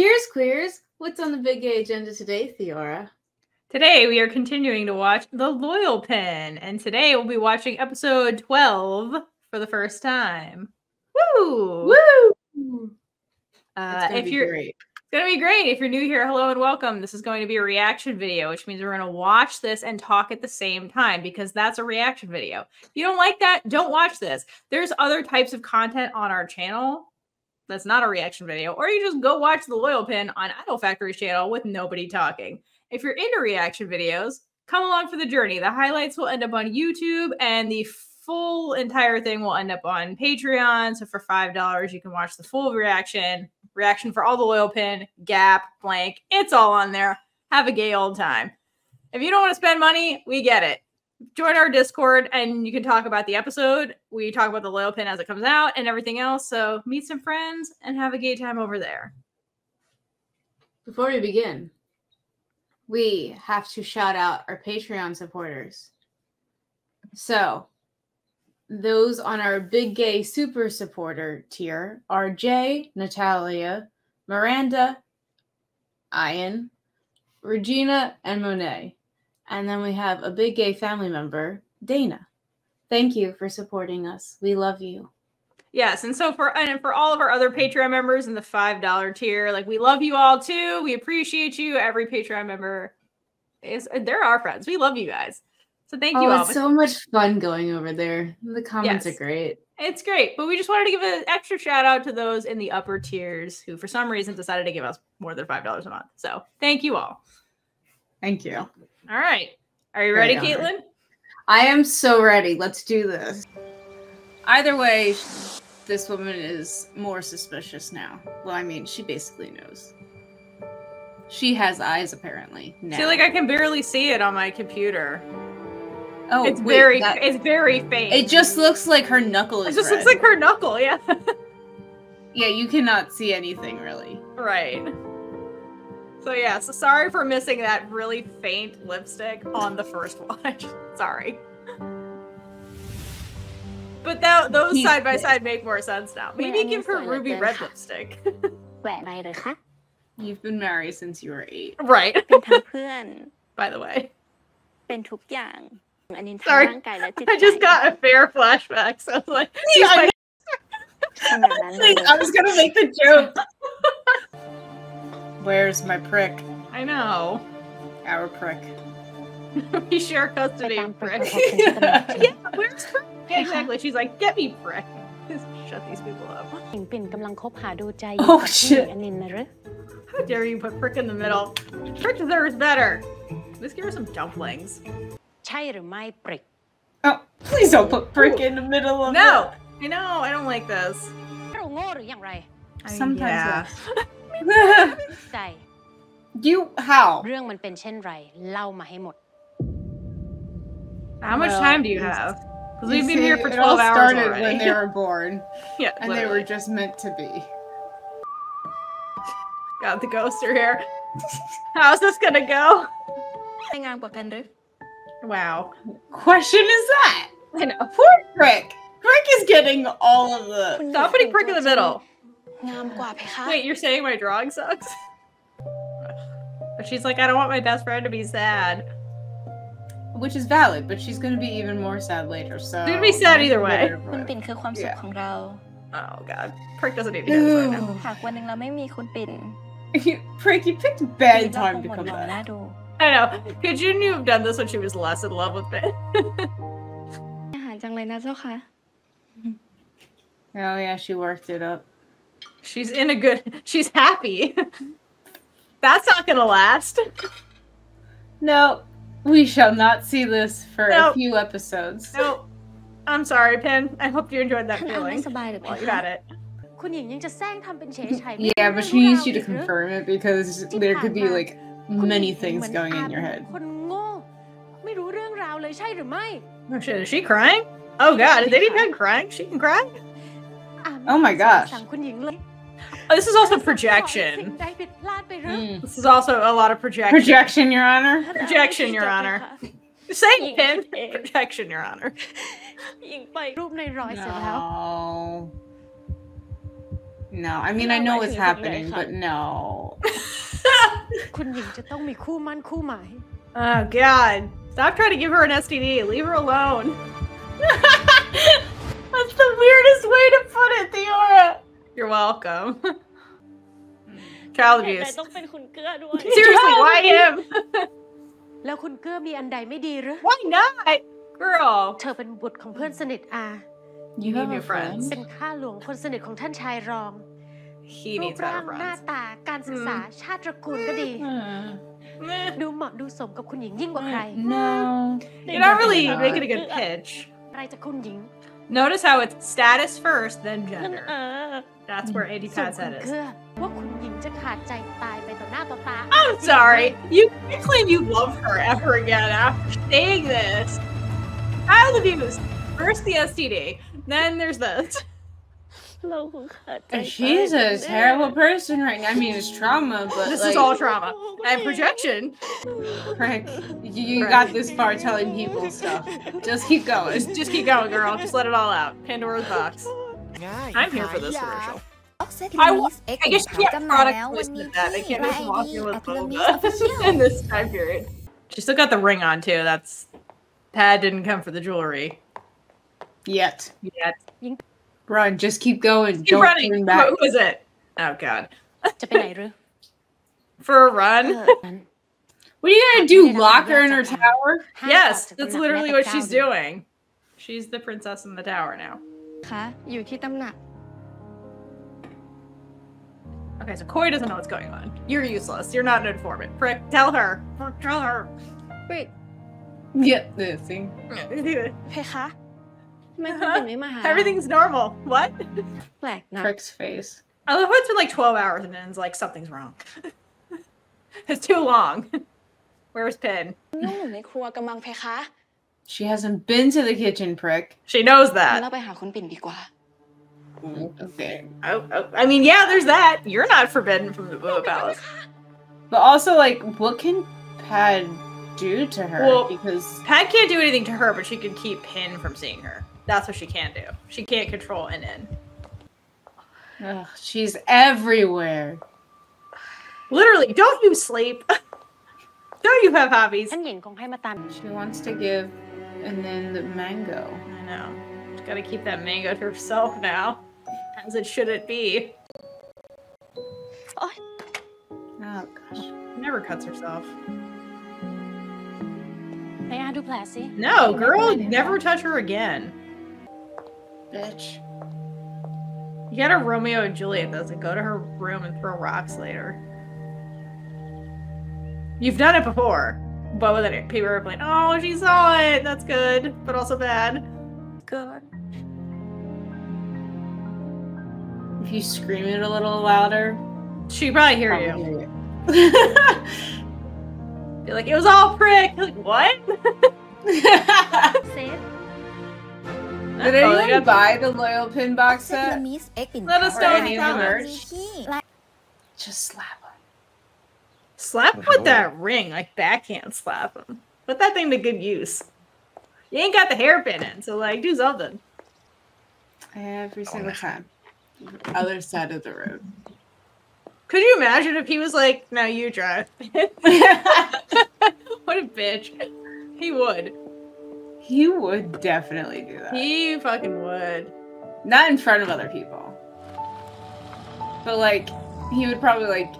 Cheers, queers! What's on the big gay agenda today, Theora? Today we are continuing to watch The Loyal Pin, and today we'll be watching episode 12 for the first time. Woo! Woo! It's gonna be great. It's gonna be great. If you're new here, hello and welcome. This is going to be a reaction video, which means we're gonna watch this and talk at the same time because that's a reaction video. If you don't like that, don't watch this. There's other types of content on our channel that's not a reaction video, or you just go watch The Loyal Pin on Idol Factory's channel with nobody talking. If you're into reaction videos, come along for the journey. The highlights will end up on YouTube, and the full entire thing will end up on Patreon. So for $5, you can watch the full reaction for all The Loyal Pin, Gap, blank. It's all on there. Have a gay old time. If you don't want to spend money, we get it. Join our Discord and you can talk about the episode. We talk about The Loyal Pin as it comes out and everything else. So meet some friends and have a gay time over there. Before we begin, we have to shout out our Patreon supporters. So, those on our Big Gay Super Supporter tier are Jay, Natalia, Miranda, Ian, Regina, and Monet. And then we have a Big Gay family member, Dana. Thank you for supporting us. We love you. Yes, and so for all of our other Patreon members in the $5 tier, like, we love you all too. We appreciate you. Every Patreon member they're our friends. We love you guys. So thank you all. It's so much fun going over there. The comments are great. It's great. But we just wanted to give an extra shout out to those in the upper tiers who for some reason decided to give us more than $5 a month. So thank you all. Thank you. All right. Are you ready, Kaitlynn? I am so ready. Let's do this. Either way, this woman is more suspicious now. Well, I mean, she basically knows. She has eyes, apparently. Now. See, like, I can barely see it on my computer. Oh, it's very faint. It just looks like her knuckle is It just looks like her knuckle, yeah. Yeah, you cannot see anything, really. Right. So yeah, so sorry for missing that really faint lipstick on the first watch. Sorry. But those side by side make more sense now. Maybe give her ruby red lipstick. You've been married since you were 8. Right. By the way. Sorry. I just got a fair flashback, so I was like, I was gonna make the joke. Where's my prick? I know. Our prick. We share custody of prick. Yeah, where's prick? Yeah, exactly. She's like, get me prick. Just shut these people up. Oh shit. How dare you put prick in the middle? Prick deserves better. Let's give her some dumplings. Oh, please don't put prick in the middle of it. No! I know, I don't like this. Sometimes You, how? How much time do you have? Because we've been here for 12 it all hours started already. when they were born. Yeah, and literally. they were just meant to be. Got the ghoster here. How's this gonna go? Wow. Question is that? I know. Poor Prick. Prick is getting all of the... Stop putting prick in the middle. Wait, you're saying my drawing sucks? But she's like, I don't want my best friend to be sad. Which is valid, but she's gonna be even more sad later, so... She's gonna be sad either way. Yeah. Oh god. Prick doesn't need to hear this right now. Prick, you picked a bad time to come back. I know. Couldn't you have done this when she was less in love with Ben? Oh yeah, she worked it up. She's in a good... She's happy. That's not gonna last. No, we shall not see this for a few episodes. Nope. I'm sorry, Pin. I hope you enjoyed that feeling. Well, you got it. Yeah, but she needs you to confirm it because there could be like many things going in your head. Oh shit, is she crying? Oh god, is anyone crying? She can cry? Oh my gosh. Oh, this is also projection. This is also a lot of projection. Projection, Your Honor. Projection, Your Honor. Say Pin. Projection, Your Honor. No. No, I mean, I know what's happening, but no. Oh God! Stop trying to give her an STD. Leave her alone. That's the weirdest way to put it, Theora. You're welcome. Child abuse. Seriously, why him? Why not? Girl. You have new friends. He needs better friends. No. You're not really making a good pitch. Notice how it's status first, then gender. That's where anti-Pat's head is. I'm sorry. You can't claim you love her ever again after saying this. Child abuse. First the STD, then there's this. She's a terrible person right now. I mean, it's trauma, but this is all trauma and projection. Frank, you got this far telling people stuff. Just keep going. Just keep going, girl. Just let it all out. Pandora's box. I'm here for this commercial. I guess you can't product listed that. They can't just walk in with boba in this time period. She still got the ring on too. That's Pad didn't come for the jewelry. Yet. Run, just keep going. Keep running. Turn back. Who is it? Oh God. For a run? What are you gonna do? Lock her in her tower? Yes, that's literally what she's doing. She's the princess in the tower now. Okay, so Koi doesn't know what's going on. You're useless. You're not an informant. Frick, tell her. Tell her. Wait. Get this thing. Everything's normal. What? Frick's face. I love how it's been like 12 hours and then it's like something's wrong. It's too long. Where's Pin? She hasn't been to the kitchen, Prick. She knows that. Okay. I mean, yeah, there's that. You're not forbidden from the Boba Palace. But also, like, what can Pad do to her? Well, because Pad can't do anything to her, but she can keep Pin from seeing her. That's what she can't do. She can't control In. Ugh, she's everywhere. Literally, don't you sleep? Don't you have hobbies? She wants to give and then the mango. I know. She's got to keep that mango to herself now. As it shouldn't be. Oh gosh. Never cuts herself. No, girl, never touch her again. Bitch. You gotta Romeo and Juliet this and go to her room and throw rocks later. You've done it before, but with it, people are like, oh, she saw it. That's good, but also bad. Good. If you scream it a little louder, she'd probably hear you. Be like, it was all Prick. You're like, what? Did anyone buy the Loyal Pin box set? Let us know any of the merch. Just slap him. Slap him with that ring, like backhand slap him. Put that thing to good use. You ain't got the hairpin in, so like, do something. Every single time. Other side of the road. Could you imagine if he was like, no, you drive? What a bitch. He would. He would definitely do that. He fucking would. Not in front of other people. But like, he would probably like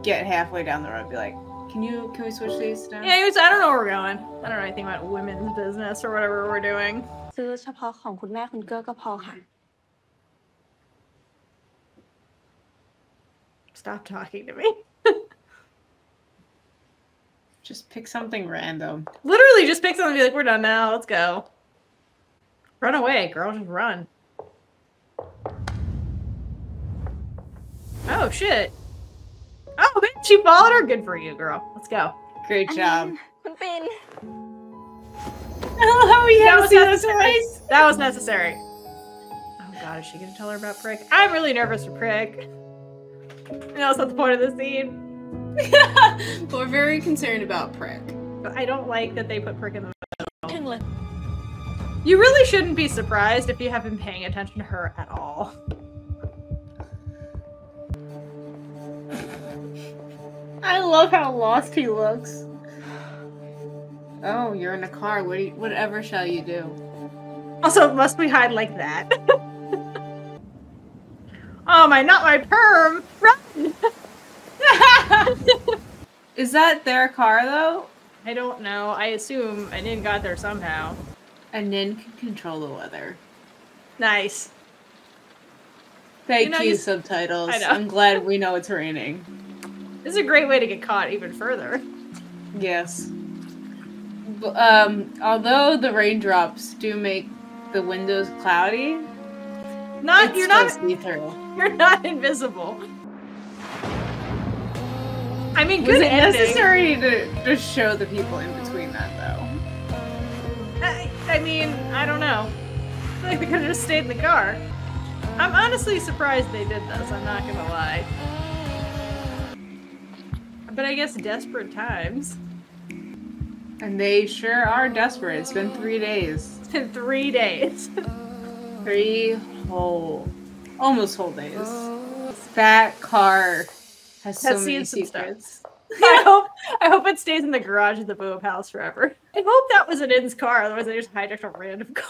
get halfway down the road and be like, can we switch these now? Yeah, he was, I don't know where we're going. I don't know anything about women's business or whatever we're doing. Stop talking to me. Just pick something random. Literally just pick something and be like, we're done now, let's go. Run away, girl, just run. Oh, shit. Oh, man, she followed her. Good for you, girl. Let's go. Great job. Oh, we have to see those face. That was necessary. Oh, God, is she going to tell her about Prick? I'm really nervous for Prick. No, that's not the point of the scene. We're very concerned about Prick. But I don't like that they put Prick in the middle. You really shouldn't be surprised if you have been paying attention to her at all. I love how lost he looks. Oh, you're in a car. Whatever shall you do? Also, must we hide like that? Oh my, not my perm! Run! Is that their car though? I don't know. I assume I didn't got there somehow. And Nin can control the weather. Nice. Thank you, subtitles. I know. I'm glad we know it's raining. This is a great way to get caught even further. Yes. Although the raindrops do make the windows cloudy, you're not see-through. You're not invisible. I mean, was it necessary to show the people in between that though? I mean, I don't know. I feel like they could have just stayed in the car. I'm honestly surprised they did this, I'm not gonna lie. But I guess desperate times. And they sure are desperate. It's been 3 days. It's been 3 days. 3 almost whole days. That car has so many secrets. I hope it stays in the garage of the Boop house forever. I hope that was an Inn's car, otherwise they just hijacked a random car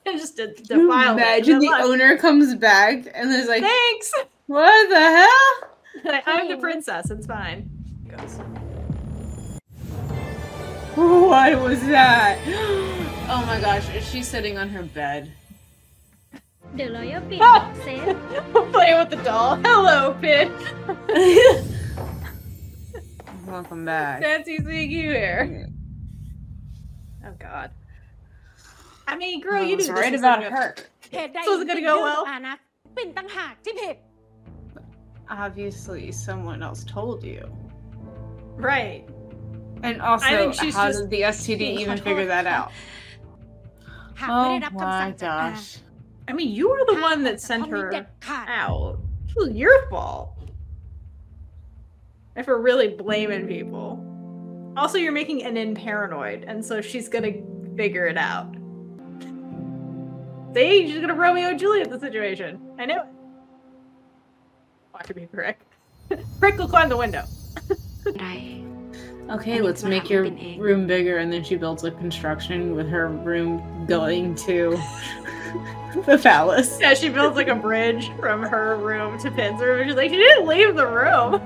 and just defiled it. Imagine the owner comes back and is like, thanks! What the hell? I'm the princess, it's fine. Goes. What was that? Oh my gosh, is she sitting on her bed? Playing with the doll. Hello, Pin. Welcome back. Fancy seeing you here. Oh god. I mean, girl, you knew right about her. This wasn't gonna go well. Obviously, someone else told you. Right. And also, how did the STD even figure that out? Oh my gosh. I mean, you were the one that sent her out. It was your fault. If we're really blaming people. Also, you're making Nin paranoid, and so she's gonna figure it out. See? She's gonna Romeo and Juliet the situation. I knew it. Watch me, Frick. Frick will climb the window. Okay, let's make your room bigger, and then she builds a construction with her room going to the palace. Yeah, she builds like a bridge from her room to Pin's room, and she's like, she didn't leave the room.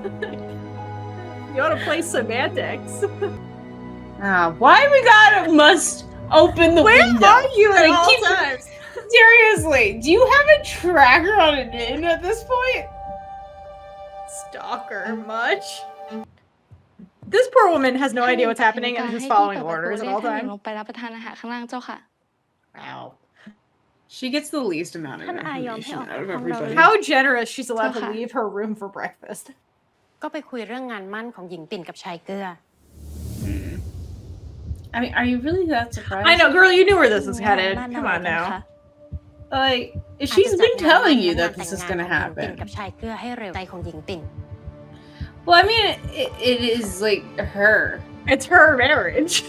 You want to play semantics. Why we must open the window? Where are you at all times? Seriously, do you have a tracker on an Inn at this point? Stalker much? This poor woman has no idea what's happening and is just following orders at all times. Wow. She gets the least amount of information out of everybody. How generous she's allowed to leave her room for breakfast. I mean, are you really that surprised? I know, girl, you knew where this was headed. Come on now. Like, she's been telling you that this is gonna happen. Well, I mean, it is like her. It's her marriage.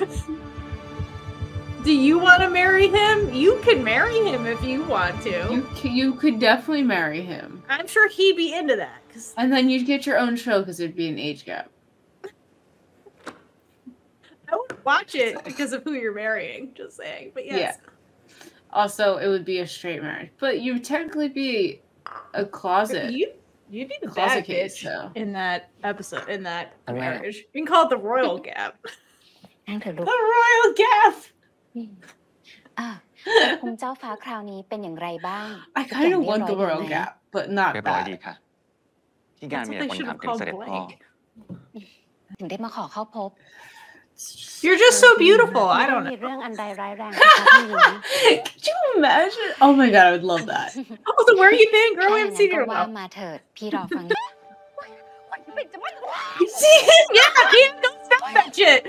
Do you want to marry him? You can marry him if you want to. You could definitely marry him. I'm sure he'd be into that. And then you'd get your own show because it'd be an age gap. I would watch it because of who you're marrying, just saying. But yes. Yeah. Also, it would be a straight marriage. But you'd technically be a closet. You'd be the bad bitch in that episode, in that marriage. You can call it the royal gap. The royal gap! I kind of want the royal gap, but not that. That's what they should have called blank. You're just so beautiful. I don't know. Could you imagine? Oh my god, I would love that. Also, where are you been, girl? We haven't seen you in a while. Yeah, don't stop that shit.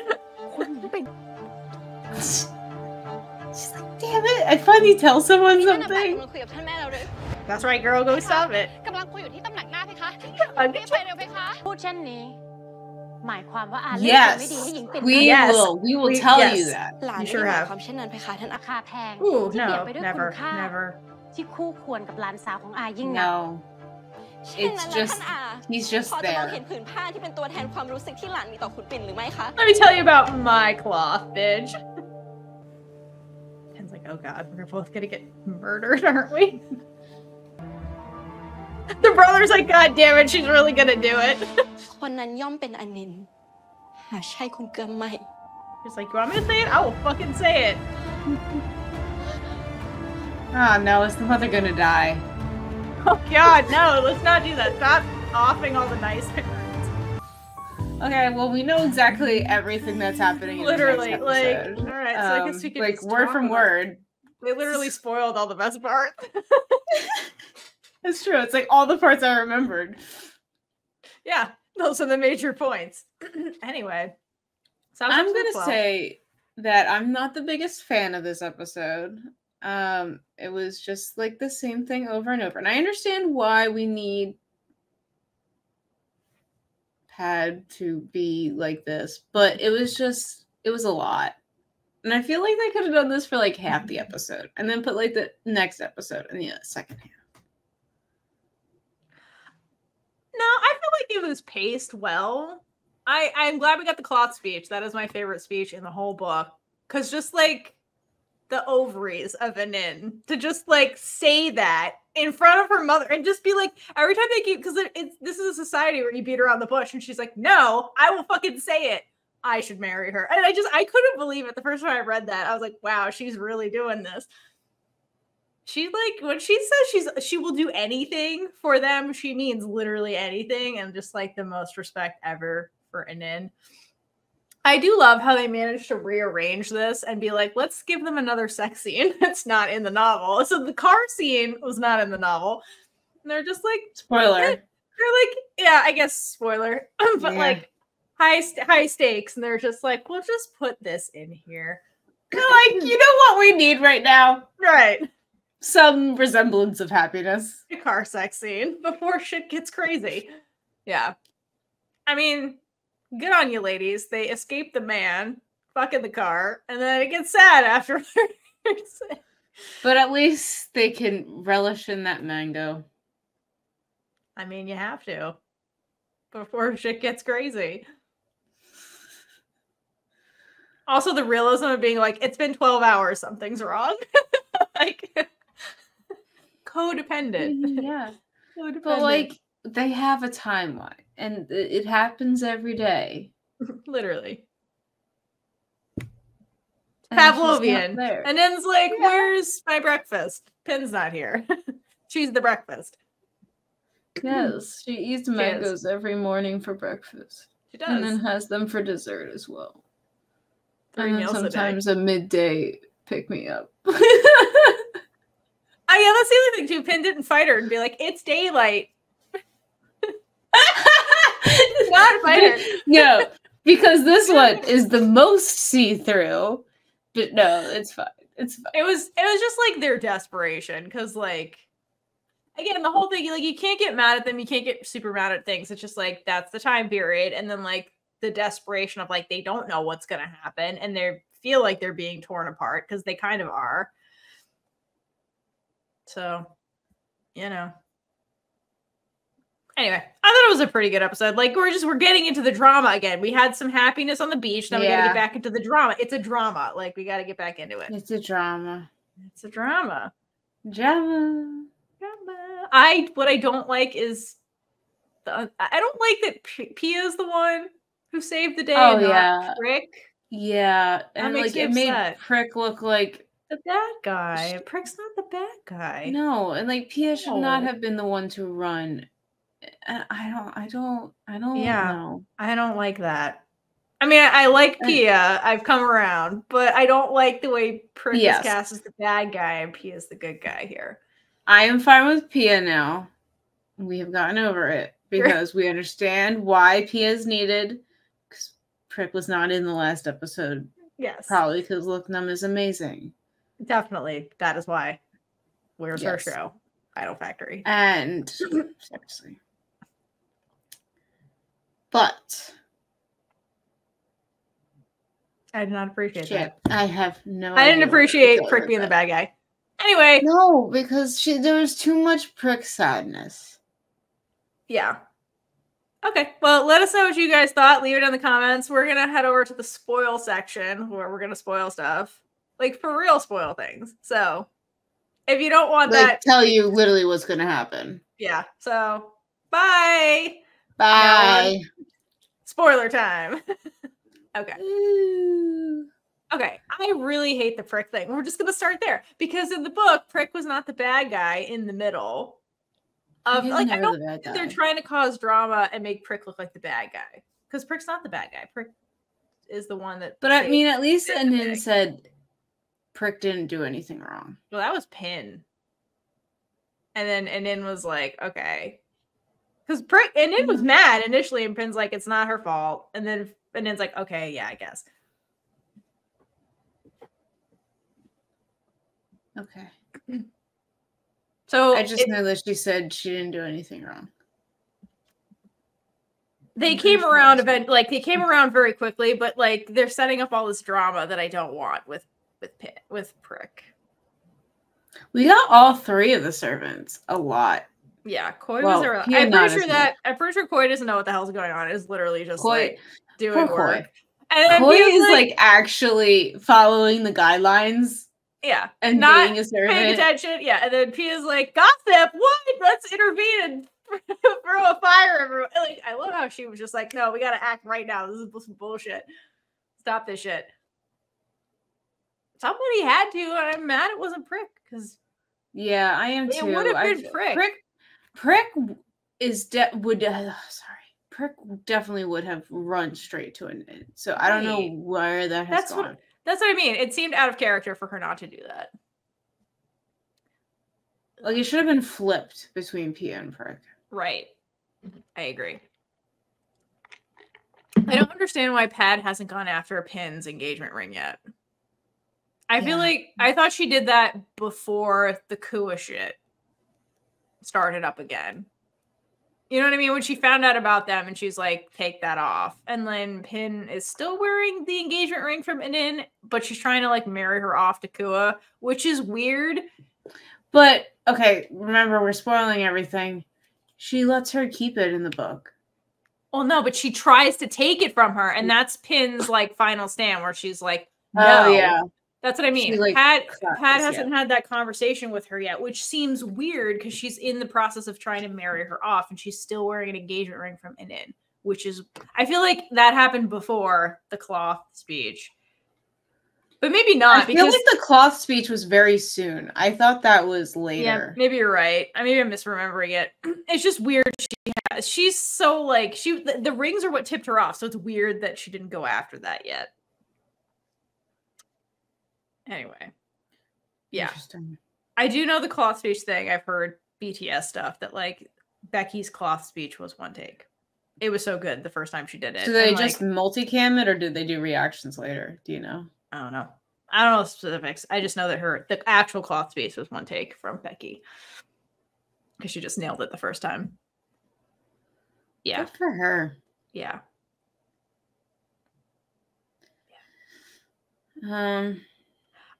She's like, damn it, I finally tell someone something. That's right, girl, go stop it. Yes, we will tell you that. You sure have. Ooh, no, never. No. It's just, he's just there. Let me tell you about my cloth, bitch. Pen's like, oh god, we're both gonna get murdered, aren't we? The brother's like, god damn it, she's really gonna do it. He's like, you want me to say it? I will fucking say it. Oh no, is the mother gonna die? Oh god, no, let's not do that. Stop offing all the nice parents. Okay, well, we know exactly everything that's happening literally, in the like, next episode. Alright, so I guess we can like, word from word. They literally spoiled all the best parts. It's true, it's like all the parts I remembered. Yeah, those are the major points. Anyway. So I'm gonna say that I'm not the biggest fan of this episode. It was just like the same thing over and over. And I understand why we need Pad to be like this, but it was a lot. And I feel like they could have done this for like half the episode and then put like the next episode in the second half. No, I feel like it was paced well. I'm glad we got the cloth speech. That is my favorite speech in the whole book. Because just like the ovaries of Anin to just like say that in front of her mother and just be like, every time they keep, because this is a society where you beat around the bush and she's like, no, I will fucking say it. I should marry her. And I couldn't believe it. The first time I read that, I was like, wow, she's really doing this. She like, when she says she will do anything for them, she means literally anything, and just like the most respect ever for Anin. I do love how they managed to rearrange this and be like, let's give them another sex scene that's not in the novel. So the car scene was not in the novel. And they're just like, spoiler. They're like, yeah, I guess spoiler, but yeah. Like high stakes. And they're just like, we'll just put this in here. They're like, you know what we need right now? Right. Some resemblance of happiness. A car sex scene before shit gets crazy. Yeah. I mean, good on you, ladies. They escape the man, fuck in the car, and then it gets sad afterwards. But at least they can relish in that mango. I mean, you have to. Before shit gets crazy. Also, the realism of being like, it's been 12 hours, something's wrong. Like, codependent. Yeah. Codependent. But, like, they have a timeline, and it happens every day. Literally. Pavlovian. And Nen's like, yeah. Where's my breakfast? Pin's not here. She's the breakfast. Yes, she eats mangoes every morning for breakfast. She does. And then has them for dessert as well. 3 meals sometimes a midday pick me up. Oh yeah, that's the other thing too. Pin didn't fight her and be like, it's daylight. Not fight her. No, because this one is the most see-through. But no, it's fine. It's fine. It was just like their desperation, because like, again, the whole thing, like, you can't get mad at them, you can't get super mad at things. It's just like, that's the time period, and then like the desperation of like, they don't know what's gonna happen, and they feel like they're being torn apart, because they kind of are. So, you know. Anyway, I thought it was a pretty good episode. Like, we're getting into the drama again. We had some happiness on the beach. Now we gotta get back into the drama. It's a drama. Like, we gotta get back into it. It's a drama. It's a drama. Drama. What I don't like is I don't like that Pia is the one who saved the day. Oh, and yeah. not Prick. Yeah. And like, it made Prick look like the bad guy. Prick's not the bad guy. No, and like Pia should not have been the one to run. I don't know. I don't like that. I mean, I like Pia. I've come around, but I don't like the way Prick is cast as the bad guy and Pia's the good guy here. I am fine with Pia now. We have gotten over it because we understand why Pia is needed. Because Prick was not in the last episode. Yes. Probably because Look Numb is amazing. Definitely. That is why. Where's her show? Idol Factory. And seriously. But I did not appreciate that. I have no I didn't appreciate Prick being the bad guy. Anyway. No, because there was too much Prick sadness. Yeah. Okay, well, let us know what you guys thought. Leave it in the comments. We're going to head over to the spoil section where we're going to spoil stuff. Like, for real spoil things. So, if you don't want like, that... tell you literally what's going to happen. Yeah, so, bye! Bye! Spoiler time. Okay. Ooh. Okay, I really hate the Prick thing. We're just going to start there. Because in the book, Prick was not the bad guy in the middle. Like, I know that they're trying to cause drama and make Prick look like the bad guy. Because Prick's not the bad guy. Prick is the one that... But I mean, at least Anin said Prick didn't do anything wrong. Well, that was Pin. And then Anin was like, okay. Because Anin was mad initially, and Pin's like, it's not her fault. And then Anin's like, okay, yeah, I guess. Okay. So I just know that she said she didn't do anything wrong. They came around they came around very quickly, but like they're setting up all this drama that I don't want with Prick. We got all three of the servants a lot. Yeah, Koi was there. I'm pretty sure Koi doesn't know what the hell's going on. It's literally just like doing work. And Koi is like actually following the guidelines. Yeah, and not being a servant. Paying attention. Yeah, and then Pia's like, gossip. What? Let's intervene and throw a fire everywhere. Like, I love how she was just like, no, we got to act right now. This is some bullshit. Stop this shit. Somebody had to, and I'm mad it wasn't Prick because. Yeah, I am too. It would have been Prick. Prick is Prick definitely would have run straight to Anin. So I don't know where that has gone. That's what I mean. It seemed out of character for her not to do that. Like, it should have been flipped between Pia and Prick. Right. I agree. I don't understand why Pad hasn't gone after Pin's engagement ring yet. I feel like I thought she did that before the Kua shit started up again. You know what I mean? When she found out about them and she's like, take that off. And then Pin is still wearing the engagement ring from Anin, but she's trying to like marry her off to Kua, which is weird. But, okay, remember, we're spoiling everything. She lets her keep it in the book. Well, no, but she tries to take it from her. And that's Pin's like final stand where she's like, no. Oh, yeah. That's what I mean. Like, Pat hasn't had that conversation with her yet, which seems weird because she's in the process of trying to marry her off and she's still wearing an engagement ring from Anin, which is, I feel like that happened before the cloth speech. But maybe not. I feel like the cloth speech was very soon. I thought that was later. Yeah, maybe you're right. Maybe I'm misremembering it. It's just weird. She's so like, the rings are what tipped her off. So it's weird that she didn't go after that yet. Anyway, yeah, I do know the cloth speech thing. I've heard BTS stuff that like Becky's cloth speech was one take. It was so good the first time she did it. So they just multicam it, or did they do reactions later? Do you know? I don't know. I don't know the specifics. I just know that the actual cloth speech was one take from Becky because she just nailed it the first time. Yeah, good for her. Yeah.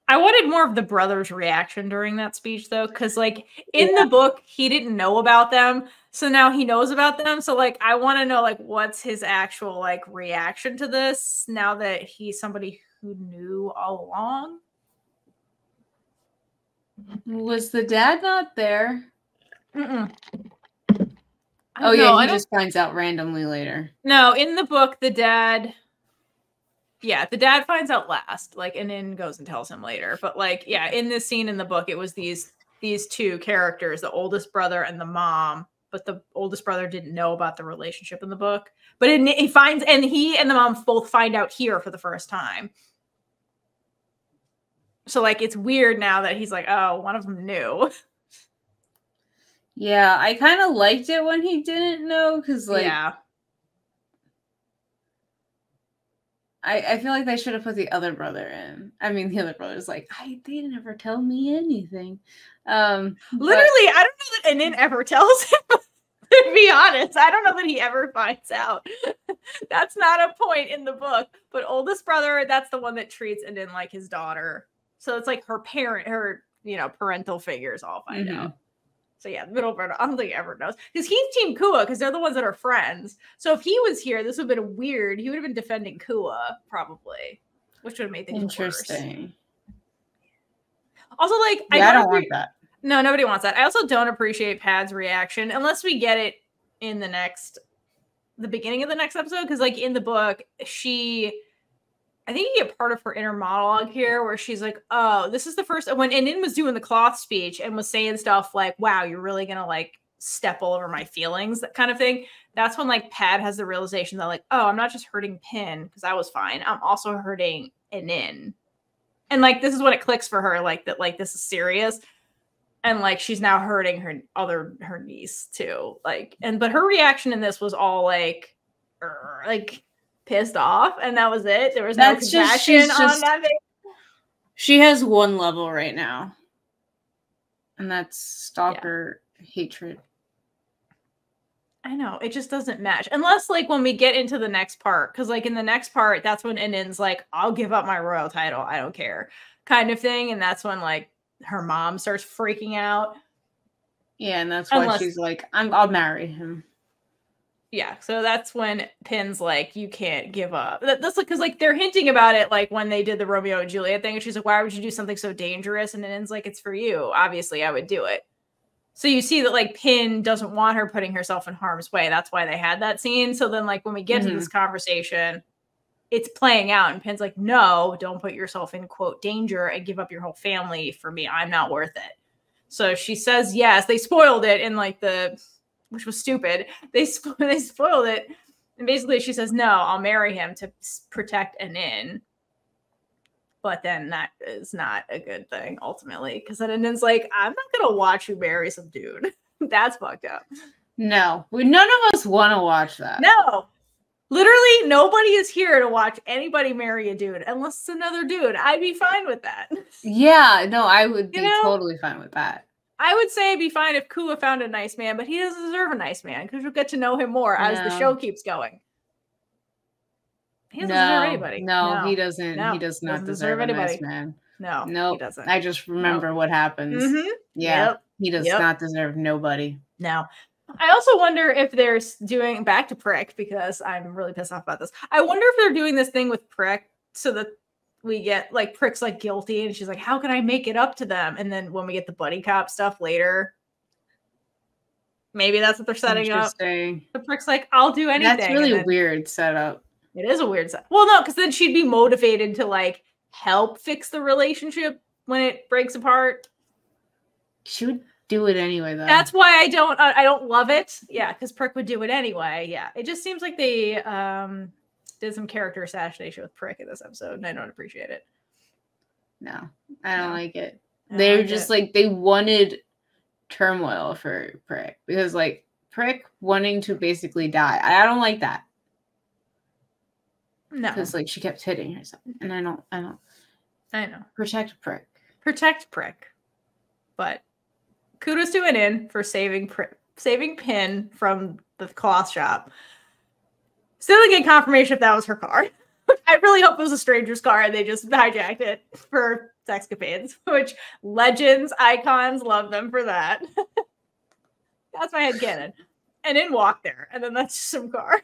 I wanted more of the brother's reaction during that speech, though, because, like, in the book, he didn't know about them, so now he knows about them. So, like, I want to know, like, what's his actual, like, reaction to this now that he's somebody who knew all along. Was the dad not there? Mm-mm. Oh, yeah, he just finds out randomly later. No, in the book, the dad... Yeah, the dad finds out last, like, and then goes and tells him later. But, like, yeah, in this scene in the book, it was these two characters, the oldest brother and the mom. But the oldest brother didn't know about the relationship in the book. But he and the mom both find out here for the first time. So, like, it's weird now that he's like, oh, one of them knew. Yeah, I kind of liked it when he didn't know, because, like... Yeah. I feel like they should have put the other brother in. I mean, the other brother's like, they never tell me anything. Literally, I don't know that Anin ever tells him, to be honest. I don't know that he ever finds out. That's not a point in the book. But oldest brother, that's the one that treats Anin like his daughter. So it's like her parental figures all find out. So yeah, the middle brother, I don't think ever knows. Because he's Team Kua, because they're the ones that are friends. So if he was here, this would have been weird. He would have been defending Kua, probably. Which would have made things interesting. Worse. Also, like, I don't want that. No, nobody wants that. I also don't appreciate Pad's reaction unless we get it in the beginning of the next episode. Because, like, in the book, I think you get part of her inner monologue here where she's like, oh, this is the first, when Enin was doing the cloth speech and was saying stuff like, wow, you're really going to like step all over my feelings, that kind of thing. That's when like Pad has the realization that like, oh, I'm not just hurting Pin because I was fine. I'm also hurting Enin. And like, this is when it clicks for her, like that, like this is serious. And like, she's now hurting her niece too. Like, but her reaction in this was all like pissed off, and that was it. There was no compassion on that. She has one level right now, and that's stalker hatred. I know, it just doesn't match unless like when we get into the next part, because like in the next part, that's when Enin's like, I'll give up my royal title, I don't care, kind of thing. And that's when like her mom starts freaking out. Yeah, and that's why she's like, I'll marry him. Yeah, so that's when Pin's like, you can't give up. That's like, because like they're hinting about it, like when they did the Romeo and Juliet thing, and she's like, why would you do something so dangerous? And Enin's like, it's for you. Obviously, I would do it. So you see that like Pin doesn't want her putting herself in harm's way. That's why they had that scene. So then like when we get to this conversation, it's playing out, and Pin's like, no, don't put yourself in quote danger and give up your whole family for me. I'm not worth it. So she says yes. They spoiled it in like which was stupid. They spoiled it. And basically she says, no, I'll marry him to protect Enin. But then that is not a good thing, ultimately. Because then Enin's like, I'm not going to watch you marry some dude. That's fucked up. No. None of us want to watch that. No. Literally, nobody is here to watch anybody marry a dude. Unless it's another dude. I'd be fine with that. Yeah, no, I would be totally fine with that. I would say it'd be fine if Kua found a nice man, but he doesn't deserve a nice man because you'll get to know him more as the show keeps going. He doesn't deserve anybody. No, he doesn't. No, he does not deserve anybody. Nice man. No, he doesn't. I just remember what happens. Yeah, he does not deserve nobody. No. I also wonder if they're doing back to Prick, because I'm really pissed off about this. I wonder if they're doing this thing with Prick so that we get like Prick's like guilty and she's like, how can I make it up to them? And then when we get the buddy cop stuff later, maybe that's what they're setting up. The Prick's like, I'll do anything. That's really a weird setup. It is a weird setup. Well, no, because then she'd be motivated to like help fix the relationship when it breaks apart. She would do it anyway, though. That's why I don't love it. Yeah, because Prick would do it anyway. Yeah, it just seems like they did some character assassination with Prick in this episode, and I don't appreciate it. No, I don't like it. They're just like, they wanted turmoil for Prick, because like Prick wanting to basically die. I don't like that. No, because like she kept hitting herself, and I know. Protect Prick, but kudos to Enin for saving Pin from the cloth shop. Still didn't get confirmation if that was her car. I really hope it was a stranger's car and they just hijacked it for sexcapades, which legends, icons, love them for that. That's my headcanon. And then walk there, and then that's just some car.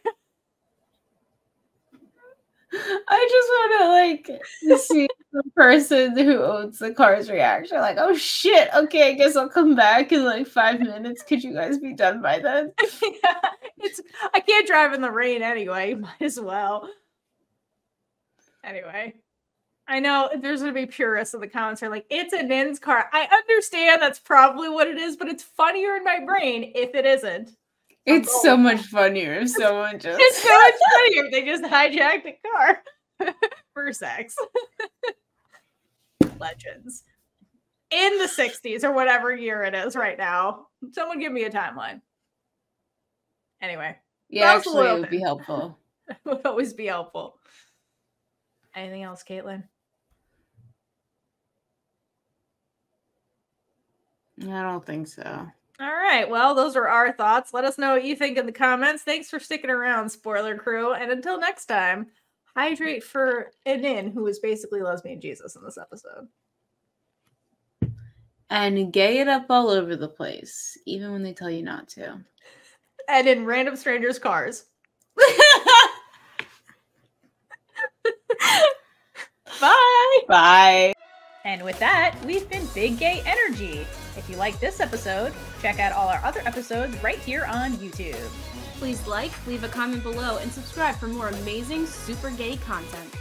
I just want to like see the person who owns the car's reaction. Like, oh shit, okay, I guess I'll come back in like 5 minutes. Could you guys be done by then? Yeah, I can't drive in the rain anyway. Might as well. Anyway, I know there's gonna be purists in the comments who are like, it's a Nin's car. I understand that's probably what it is, but it's funnier in my brain if it isn't. It's so much funnier if someone just... It's so much funnier if they just hijacked a car for sex. Legends. In the 60s or whatever year it is right now. Someone give me a timeline. Anyway. Yeah, actually, it would be helpful. It would always be helpful. Anything else, Kaitlynn? I don't think so. All right. Well, those are our thoughts. Let us know what you think in the comments. Thanks for sticking around, spoiler crew. And until next time, hydrate for Enin, who is basically lesbian Jesus in this episode. And gay it up all over the place, even when they tell you not to. And in random strangers' cars. Bye! Bye! And with that, we've been Big Gay Energy. If you like this episode, check out all our other episodes right here on YouTube. Please like, leave a comment below, and subscribe for more amazing super gay content.